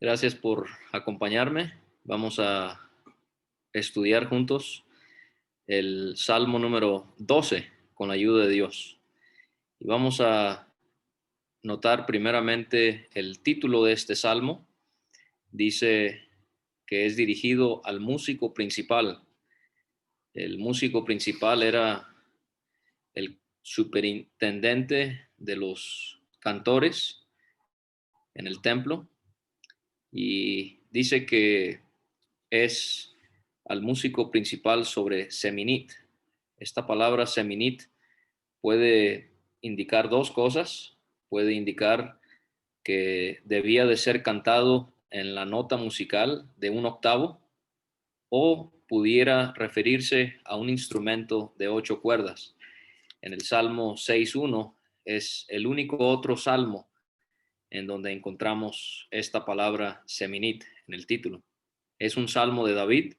Gracias por acompañarme. Vamos a estudiar juntos el Salmo número 12 con la ayuda de Dios. Y vamos a notar primeramente el título de este salmo. Dice que es dirigido al músico principal. El músico principal era el superintendente de los cantores en el templo y dice que es al músico principal sobre Seminit. Esta palabra Seminit puede indicar dos cosas. Puede indicar que debía de ser cantado en la nota musical de un octavo o pudiera referirse a un instrumento de 8 cuerdas. En el Salmo 6.1 es el único otro salmo en donde encontramos esta palabra Seminit en el título. Es un salmo de David.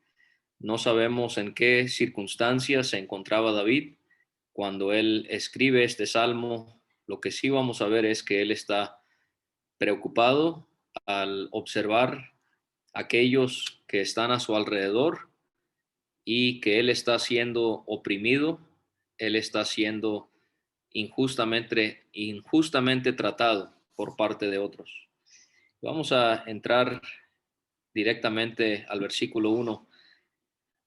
No sabemos en qué circunstancias se encontraba David cuando él escribe este salmo. Lo que sí vamos a ver es que él está preocupado al observar aquellos que están a su alrededor y que él está siendo oprimido, él está siendo injustamente tratado por parte de otros. Vamos a entrar directamente al versículo 1.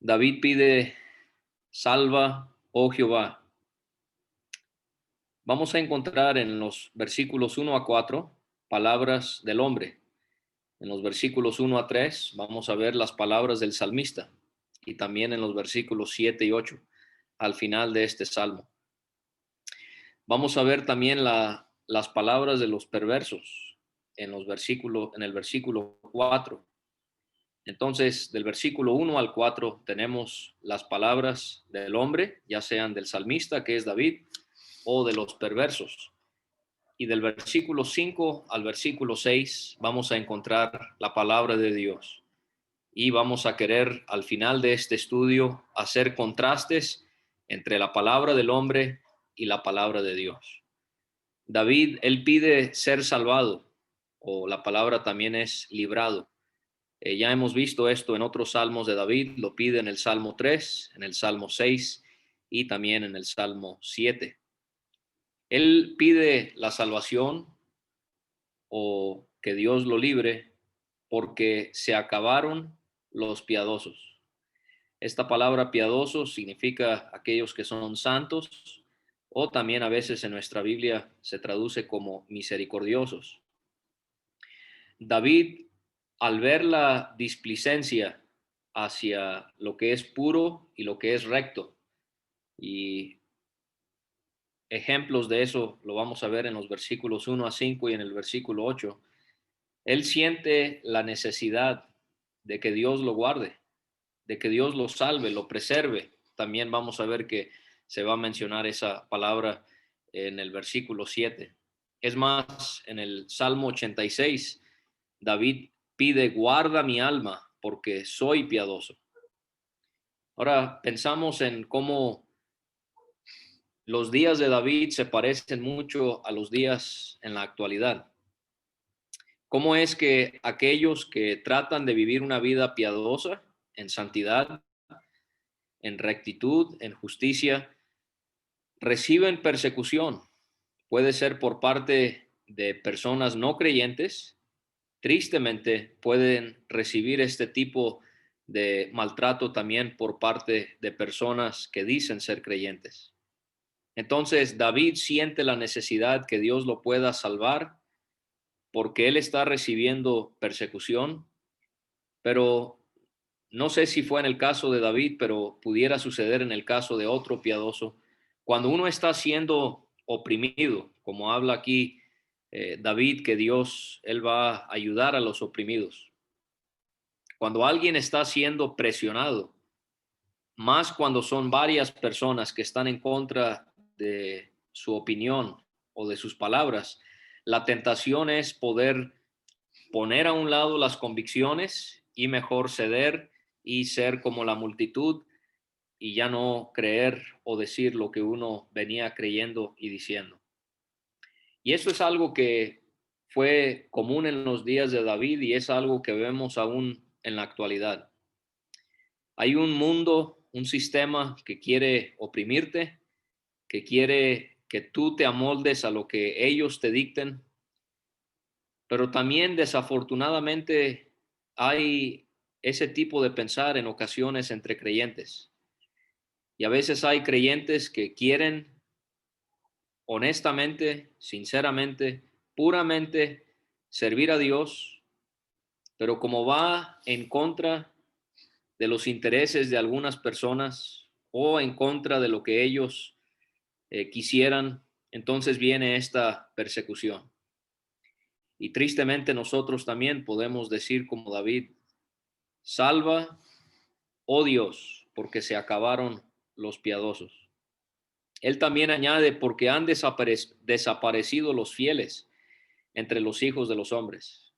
David pide: salva, oh Jehová. Vamos a encontrar en los versículos 1 a 4 palabras del hombre. En los versículos 1 a 3 vamos a ver las palabras del salmista, y también en los versículos 7 y 8 al final de este salmo. Vamos a ver también las palabras de los perversos en el versículo 4. Entonces, del versículo 1 al 4 tenemos las palabras del hombre, ya sean del salmista, que es David, o de los perversos. Y del versículo 5 al versículo 6 vamos a encontrar la palabra de Dios. Y vamos a querer, al final de este estudio, hacer contrastes entre la palabra del hombre y la palabra de Dios. David, él pide ser salvado, o la palabra también es librado. Ya hemos visto esto en otros salmos de David. Lo pide en el Salmo 3, en el Salmo 6 y también en el Salmo 7. Él pide la salvación o que Dios lo libre porque se acabaron los piadosos. Esta palabra piadoso significa aquellos que son santos, o también a veces en nuestra Biblia se traduce como misericordiosos. David, al ver la displicencia hacia lo que es puro y lo que es recto, y ejemplos de eso lo vamos a ver en los versículos 1 a 5 y en el versículo 8, él siente la necesidad de que Dios lo guarde, de que Dios lo salve, lo preserve. También vamos a ver que se va a mencionar esa palabra en el versículo 7. Es más, en el Salmo 86, David pide: guarda mi alma porque soy piadoso. Ahora pensamos en cómo los días de David se parecen mucho a los días en la actualidad. ¿Cómo es que aquellos que tratan de vivir una vida piadosa, en santidad, en rectitud, en justicia, reciben persecución? Puede ser por parte de personas no creyentes. Tristemente, pueden recibir este tipo de maltrato también por parte de personas que dicen ser creyentes. Entonces, David siente la necesidad que Dios lo pueda salvar porque él está recibiendo persecución, pero no sé si fue en el caso de David, pero pudiera suceder en el caso de otro piadoso. Cuando uno está siendo oprimido, como habla aquí David, que Dios, él va a ayudar a los oprimidos. Cuando alguien está siendo presionado, más cuando son varias personas que están en contra de su opinión o de sus palabras, la tentación es poder poner a un lado las convicciones y mejor ceder y ser como la multitud y ya no creer o decir lo que uno venía creyendo y diciendo. Y eso es algo que fue común en los días de David y es algo que vemos aún en la actualidad. Hay un mundo, un sistema que quiere oprimirte, que quiere que tú te amoldes a lo que ellos te dicten, pero también desafortunadamente hay ese tipo de pensar en ocasiones entre creyentes. Y a veces hay creyentes que quieren honestamente, sinceramente, puramente servir a Dios, pero como va en contra de los intereses de algunas personas o en contra de lo que ellos quisieran, entonces viene esta persecución. Y tristemente nosotros también podemos decir como David, salva, oh Dios, porque se acabaron los piadosos. Él también añade, porque han desaparecido los fieles entre los hijos de los hombres.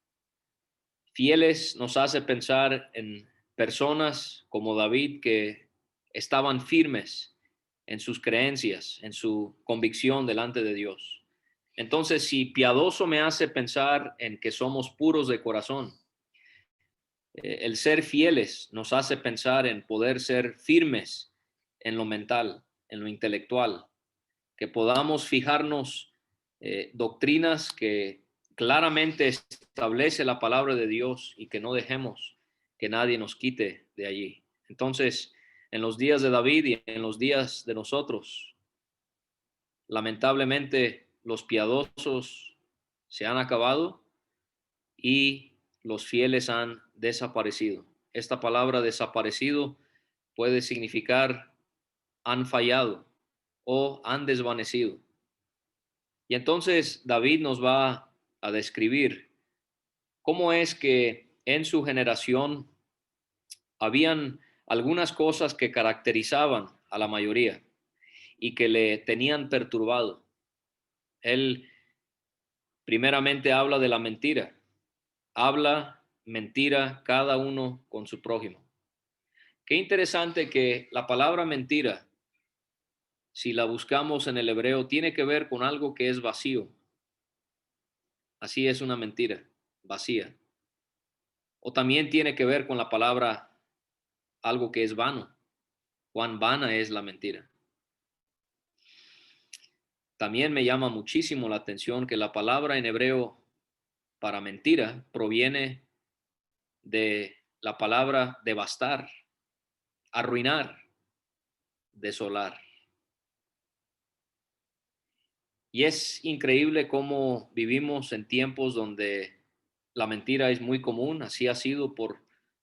Fieles nos hace pensar en personas como David que estaban firmes en sus creencias, en su convicción delante de Dios. Entonces, si piadoso me hace pensar en que somos puros de corazón, el ser fieles nos hace pensar en poder ser firmes en lo mental, en lo intelectual, que podamos fijarnos doctrinas que claramente establece la palabra de Dios y que no dejemos que nadie nos quite de allí. Entonces, en los días de David y en los días de nosotros, lamentablemente los piadosos se han acabado y los fieles han desaparecido. Esta palabra desaparecido puede significar han fallado o han desvanecido. Y entonces David nos va a describir cómo es que en su generación habían algunas cosas que caracterizaban a la mayoría y que le tenían perturbado. Él primeramente habla de la mentira, habla mentira cada uno con su prójimo. Qué interesante que la palabra mentira, si la buscamos en el hebreo, tiene que ver con algo que es vacío. Así es una mentira, vacía. O también tiene que ver con la palabra algo que es vano. Cuán vana es la mentira. También me llama muchísimo la atención que la palabra en hebreo para mentira proviene de la palabra devastar, arruinar, desolar. Y es increíble cómo vivimos en tiempos donde la mentira es muy común, así ha sido por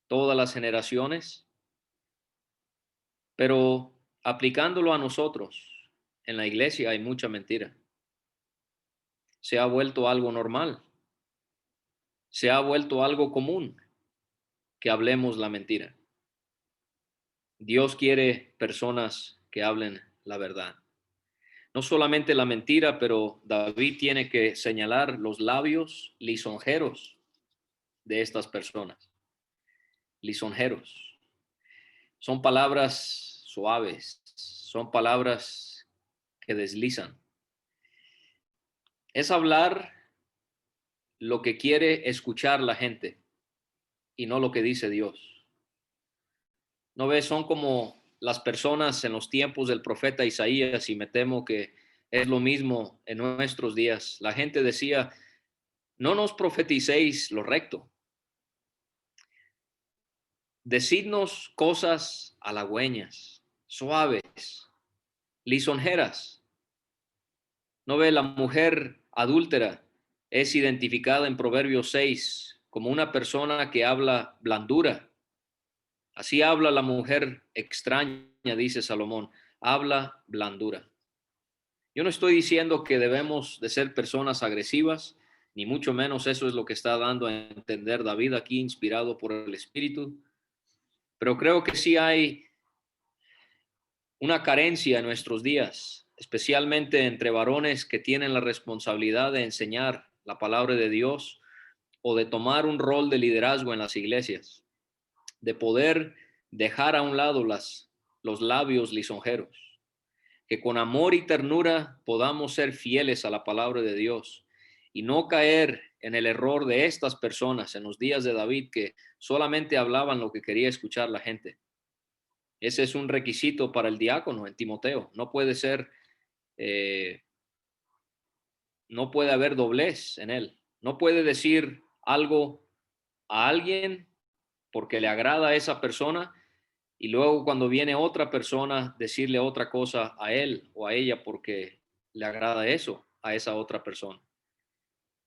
todas las generaciones, pero aplicándolo a nosotros, en la iglesia hay mucha mentira. Se ha vuelto algo normal, se ha vuelto algo común que hablemos la mentira. Dios quiere personas que hablen la verdad. No solamente la mentira, pero David tiene que señalar los labios lisonjeros de estas personas. Lisonjeros. Son palabras suaves, son palabras que deslizan. Es hablar lo que quiere escuchar la gente y no lo que dice Dios. ¿No ves? Son como las personas en los tiempos del profeta Isaías y me temo que es lo mismo en nuestros días. La gente decía, no nos profeticéis lo recto. Decidnos cosas halagüeñas, suaves, lisonjeras. ¿No ve? La mujer adúltera es identificada en Proverbios 6 como una persona que habla blandura. Así habla la mujer extraña, dice Salomón, habla blandura. Yo no estoy diciendo que debemos de ser personas agresivas, ni mucho menos eso es lo que está dando a entender David aquí, inspirado por el Espíritu, pero creo que sí hay una carencia en nuestros días, especialmente entre varones que tienen la responsabilidad de enseñar la palabra de Dios o de tomar un rol de liderazgo en las iglesias, de poder dejar a un lado los labios lisonjeros, que con amor y ternura podamos ser fieles a la palabra de Dios y no caer en el error de estas personas en los días de David que solamente hablaban lo que quería escuchar la gente. Ese es un requisito para el diácono en Timoteo. No puede ser, no puede haber doblez en él. No puede decir algo a alguien porque le agrada a esa persona y luego cuando viene otra persona decirle otra cosa a él o a ella porque le agrada eso a esa otra persona.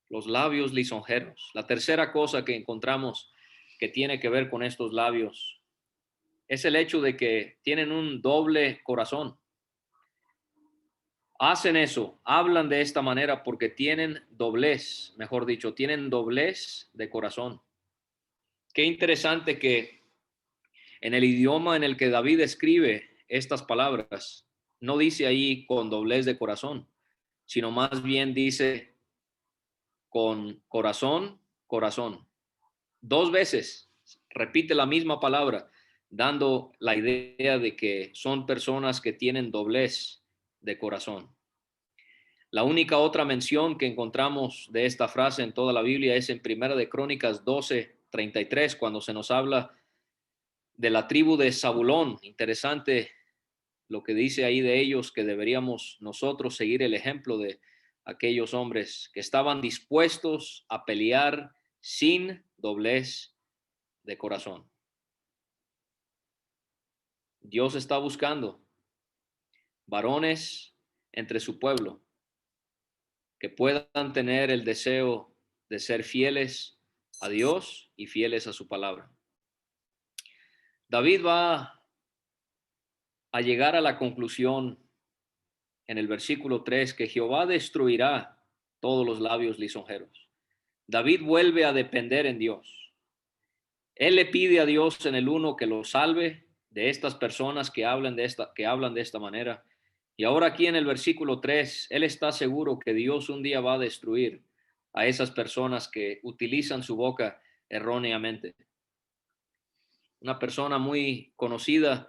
Los labios lisonjeros. La tercera cosa que encontramos que tiene que ver con estos labios es el hecho de que tienen un doble corazón. Hacen eso, hablan de esta manera porque tienen doblez, mejor dicho, tienen doblez de corazón. Qué interesante que en el idioma en el que David escribe estas palabras, no dice ahí con doblez de corazón, sino más bien dice con corazón, corazón. Dos veces repite la misma palabra, dando la idea de que son personas que tienen doblez de corazón. La única otra mención que encontramos de esta frase en toda la Biblia es en Primera de Crónicas 12:33, cuando se nos habla de la tribu de Zabulón. Interesante lo que dice ahí de ellos, que deberíamos nosotros seguir el ejemplo de aquellos hombres que estaban dispuestos a pelear sin doblez de corazón. Dios está buscando varones entre su pueblo que puedan tener el deseo de ser fieles a Dios y fieles a su palabra. David va a llegar a la conclusión en el versículo 3 que Jehová destruirá todos los labios lisonjeros. David vuelve a depender en Dios. Él le pide a Dios en el 1 que lo salve de estas personas que hablan de esta manera. Y ahora aquí en el versículo 3, él está seguro que Dios un día va a destruir a esas personas que utilizan su boca erróneamente. Una persona muy conocida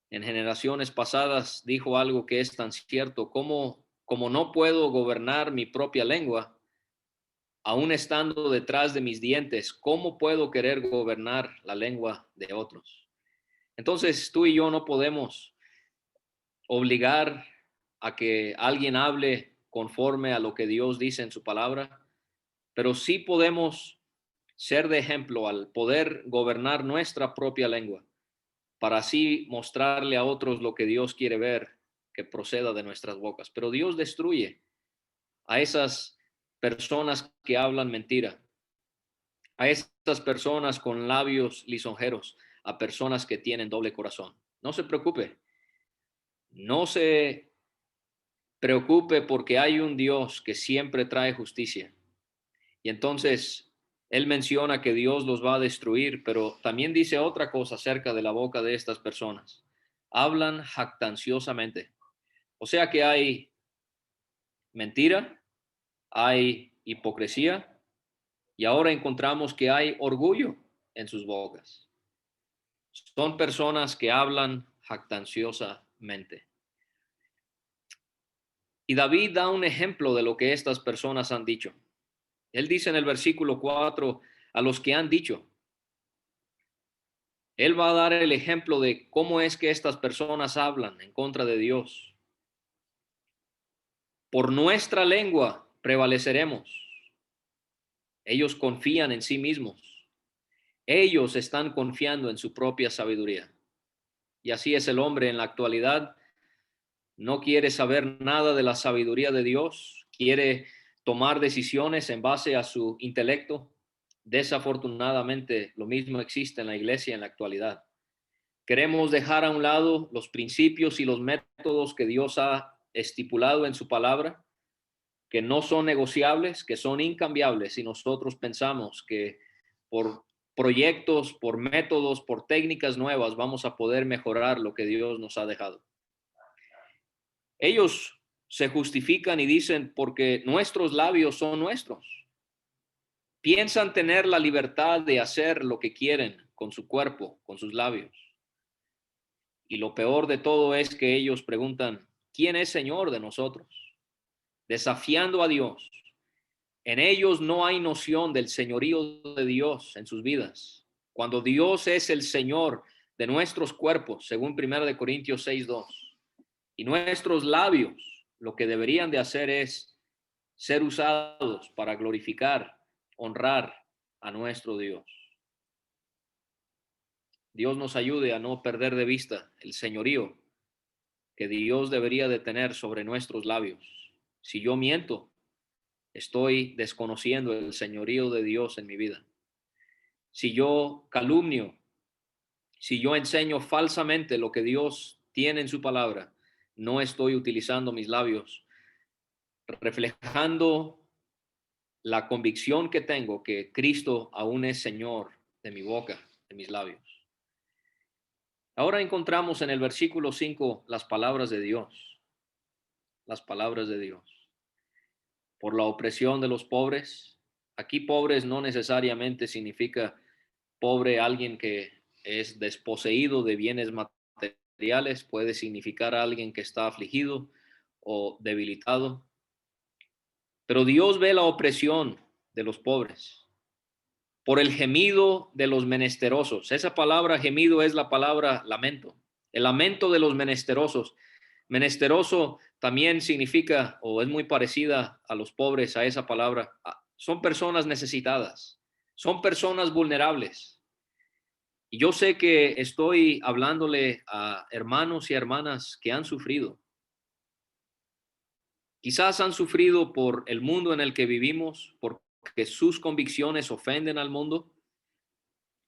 en generaciones pasadas dijo algo que es tan cierto: como no puedo gobernar mi propia lengua, aún estando detrás de mis dientes, ¿cómo puedo querer gobernar la lengua de otros? Entonces tú y yo no podemos obligar a que alguien hable conforme a lo que Dios dice en su palabra, pero sí podemos ser de ejemplo al poder gobernar nuestra propia lengua, para así mostrarle a otros lo que Dios quiere ver que proceda de nuestras bocas. Pero Dios destruye a esas personas que hablan mentira, a esas personas con labios lisonjeros, a personas que tienen doble corazón. No se preocupe, no se preocupe porque hay un Dios que siempre trae justicia. Y entonces él menciona que Dios los va a destruir, pero también dice otra cosa acerca de la boca de estas personas. Hablan jactanciosamente. O sea que hay mentira, hay hipocresía y ahora encontramos que hay orgullo en sus bocas. Son personas que hablan jactanciosamente. Y David da un ejemplo de lo que estas personas han dicho. Él dice en el versículo 4, a los que han dicho. Él va a dar el ejemplo de cómo es que estas personas hablan en contra de Dios. Por nuestra lengua prevaleceremos. Ellos confían en sí mismos. Ellos están confiando en su propia sabiduría. Y así es el hombre en la actualidad. No quiere saber nada de la sabiduría de Dios. Quiere tomar decisiones en base a su intelecto. Desafortunadamente, lo mismo existe en la iglesia en la actualidad. Queremos dejar a un lado los principios y los métodos que Dios ha estipulado en su palabra, que no son negociables, que son incambiables, y nosotros pensamos que por proyectos, por métodos, por técnicas nuevas vamos a poder mejorar lo que Dios nos ha dejado. Ellos se justifican y dicen porque nuestros labios son nuestros. Piensan tener la libertad de hacer lo que quieren con su cuerpo, con sus labios. Y lo peor de todo es que ellos preguntan, ¿quién es Señor de nosotros? Desafiando a Dios. En ellos no hay noción del señorío de Dios en sus vidas. Cuando Dios es el Señor de nuestros cuerpos, según 1 Corintios 6:2, y nuestros labios lo que deberían de hacer es ser usados para glorificar, honrar a nuestro Dios. Dios nos ayude a no perder de vista el señorío que Dios debería de tener sobre nuestros labios. Si yo miento, estoy desconociendo el señorío de Dios en mi vida. Si yo calumnio, si yo enseño falsamente lo que Dios tiene en su palabra, no estoy utilizando mis labios, reflejando la convicción que tengo que Cristo aún es Señor de mi boca, de mis labios. Ahora encontramos en el versículo 5 las palabras de Dios, las palabras de Dios. Por la opresión de los pobres. Aquí pobres no necesariamente significa pobre alguien que es desposeído de bienes materiales, puede significar alguien que está afligido o debilitado. Pero Dios ve la opresión de los pobres por el gemido de los menesterosos. Esa palabra gemido es la palabra lamento, el lamento de los menesterosos. Menesteroso también significa, o es muy parecida a los pobres, a esa palabra. Son personas necesitadas, son personas vulnerables. Y yo sé que estoy hablándole a hermanos y hermanas que han sufrido. Quizás han sufrido por el mundo en el que vivimos, porque sus convicciones ofenden al mundo.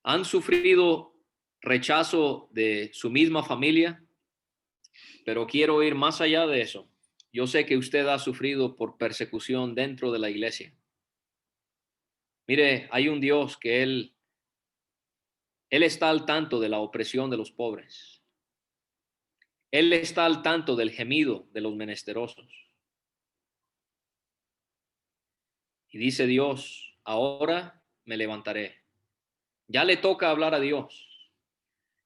Han sufrido rechazo de su misma familia, pero quiero ir más allá de eso. Yo sé que usted ha sufrido por persecución dentro de la iglesia. Mire, hay un Dios que Él está al tanto de la opresión de los pobres. Él está al tanto del gemido de los menesterosos. Y dice Dios, ahora me levantaré. Ya le toca hablar a Dios.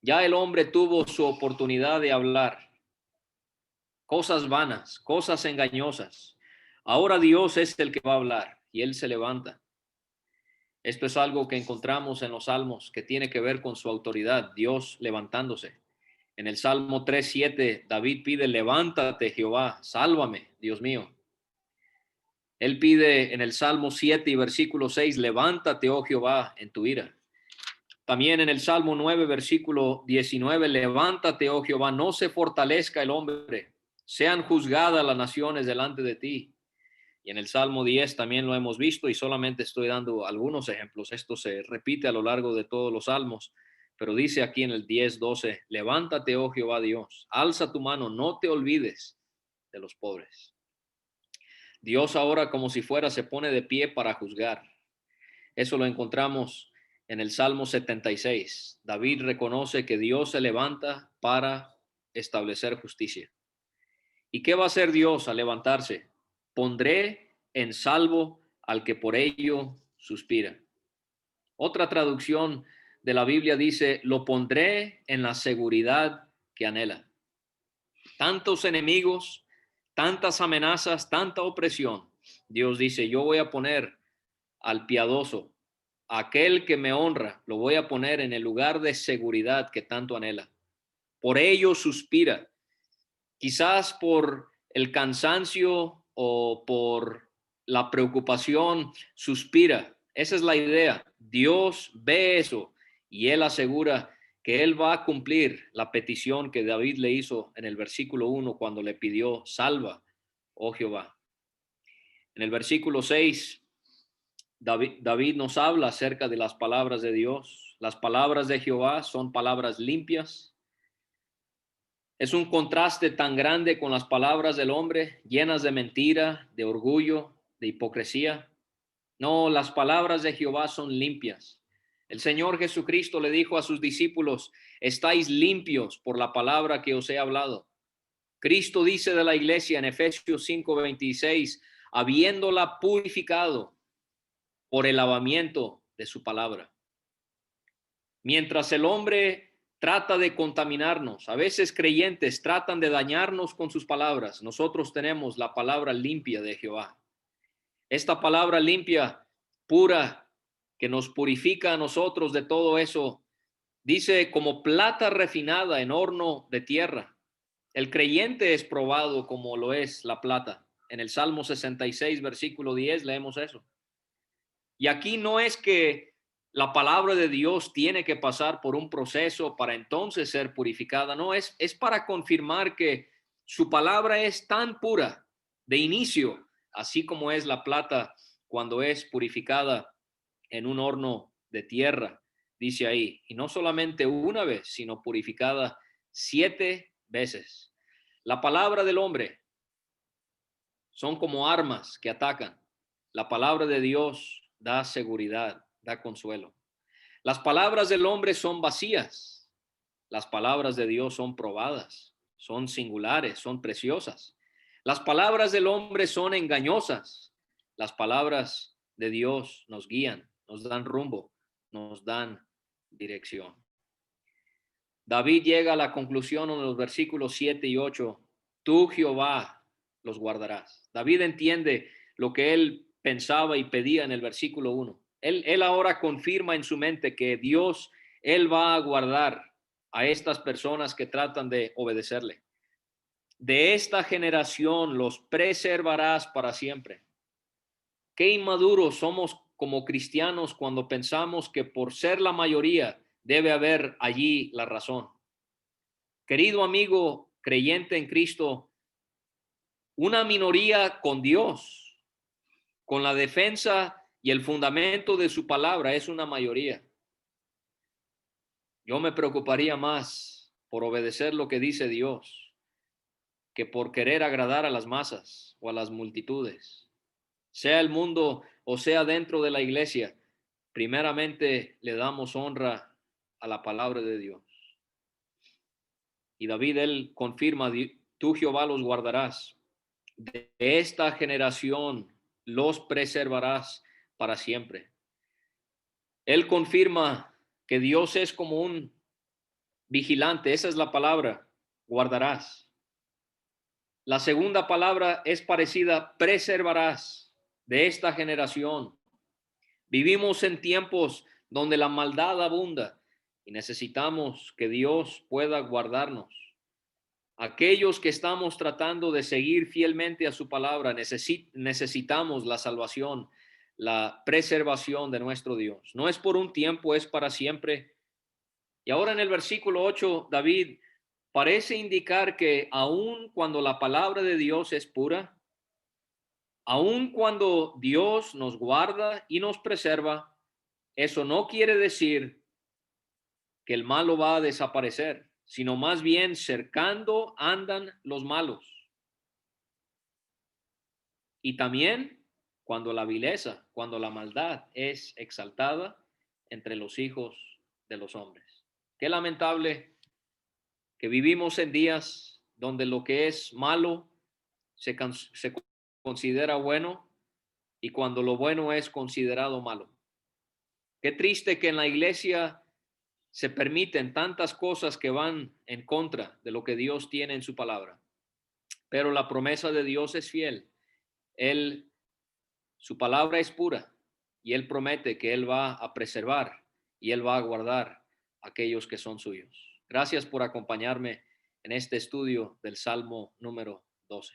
Ya el hombre tuvo su oportunidad de hablar. Cosas vanas, cosas engañosas. Ahora Dios es el que va a hablar y Él se levanta. Esto es algo que encontramos en los salmos que tiene que ver con su autoridad, Dios levantándose. En el Salmo 3:7, David pide, levántate Jehová, sálvame, Dios mío. Él pide en el Salmo 7 y versículo 6, levántate, oh Jehová, en tu ira. También en el Salmo 9, versículo 19, levántate, oh Jehová, no se fortalezca el hombre, sean juzgadas las naciones delante de ti. Y en el Salmo 10 también lo hemos visto y solamente estoy dando algunos ejemplos. Esto se repite a lo largo de todos los salmos, pero dice aquí en el 10:12, levántate, oh Jehová Dios, alza tu mano, no te olvides de los pobres. Dios ahora como si fuera se pone de pie para juzgar. Eso lo encontramos en el Salmo 76. David reconoce que Dios se levanta para establecer justicia. ¿Y qué va a hacer Dios al levantarse? Pondré en salvo al que por ello suspira. Otra traducción de la Biblia dice, lo pondré en la seguridad que anhela. Tantos enemigos, tantas amenazas, tanta opresión. Dios dice, yo voy a poner al piadoso, aquel que me honra, lo voy a poner en el lugar de seguridad que tanto anhela. Por ello suspira. Quizás por el cansancio o por la preocupación, suspira. Esa es la idea. Dios ve eso y Él asegura que Él va a cumplir la petición que David le hizo en el versículo 1 cuando le pidió, salva, oh Jehová. En el versículo 6, David nos habla acerca de las palabras de Dios. Las palabras de Jehová son palabras limpias. Es un contraste tan grande con las palabras del hombre, llenas de mentira, de orgullo, de hipocresía. No, las palabras de Jehová son limpias. El Señor Jesucristo le dijo a sus discípulos, estáis limpios por la palabra que os he hablado. Cristo dice de la iglesia en Efesios 5:26, habiéndola purificado por el lavamiento de su palabra. Mientras el hombre trata de contaminarnos, a veces creyentes tratan de dañarnos con sus palabras, nosotros tenemos la palabra limpia de Jehová. Esta palabra limpia, pura, que nos purifica a nosotros de todo eso, dice como plata refinada en horno de tierra. El creyente es probado como lo es la plata. En el Salmo 66, versículo 10, leemos eso. Y aquí no es que la palabra de Dios tiene que pasar por un proceso para entonces ser purificada. No, es para confirmar que su palabra es tan pura de inicio, así como es la plata cuando es purificada en un horno de tierra, dice ahí. Y no solamente una vez, sino purificada 7 veces. La palabra del hombre son como armas que atacan. La palabra de Dios da seguridad, da consuelo. Las palabras del hombre son vacías. Las palabras de Dios son probadas, son singulares, son preciosas. Las palabras del hombre son engañosas. Las palabras de Dios nos guían, nos dan rumbo, nos dan dirección. David llega a la conclusión en los versículos 7 y 8. Tú, Jehová, los guardarás. David entiende lo que él pensaba y pedía en el versículo 1. Él ahora confirma en su mente que Dios, él va a guardar a estas personas que tratan de obedecerle. De esta generación los preservarás para siempre. Qué inmaduros somos como cristianos cuando pensamos que por ser la mayoría debe haber allí la razón. Querido amigo creyente en Cristo, una minoría con Dios, con la defensa y el fundamento de su palabra, es una mayoría. Yo me preocuparía más por obedecer lo que dice Dios que por querer agradar a las masas o a las multitudes. Sea el mundo o sea dentro de la iglesia, primeramente le damos honra a la palabra de Dios. Y David, él confirma, tú Jehová los guardarás. De esta generación los preservarás para siempre. Él confirma que Dios es como un vigilante, esa es la palabra, guardarás. La segunda palabra es parecida, preservarás de esta generación. Vivimos en tiempos donde la maldad abunda y necesitamos que Dios pueda guardarnos. Aquellos que estamos tratando de seguir fielmente a su palabra, necesitamos la salvación, la preservación de nuestro Dios. No es por un tiempo, es para siempre. Y ahora en el versículo 8, David parece indicar que aun cuando la palabra de Dios es pura, aun cuando Dios nos guarda y nos preserva, eso no quiere decir que el malo va a desaparecer, sino más bien cercando andan los malos. Y también cuando la vileza, cuando la maldad es exaltada entre los hijos de los hombres. Qué lamentable que vivimos en días donde lo que es malo se considera bueno y cuando lo bueno es considerado malo. Qué triste que en la iglesia se permiten tantas cosas que van en contra de lo que Dios tiene en su palabra. Pero la promesa de Dios es fiel. Su palabra es pura y Él promete que Él va a preservar y Él va a guardar a aquellos que son suyos. Gracias por acompañarme en este estudio del Salmo número 12.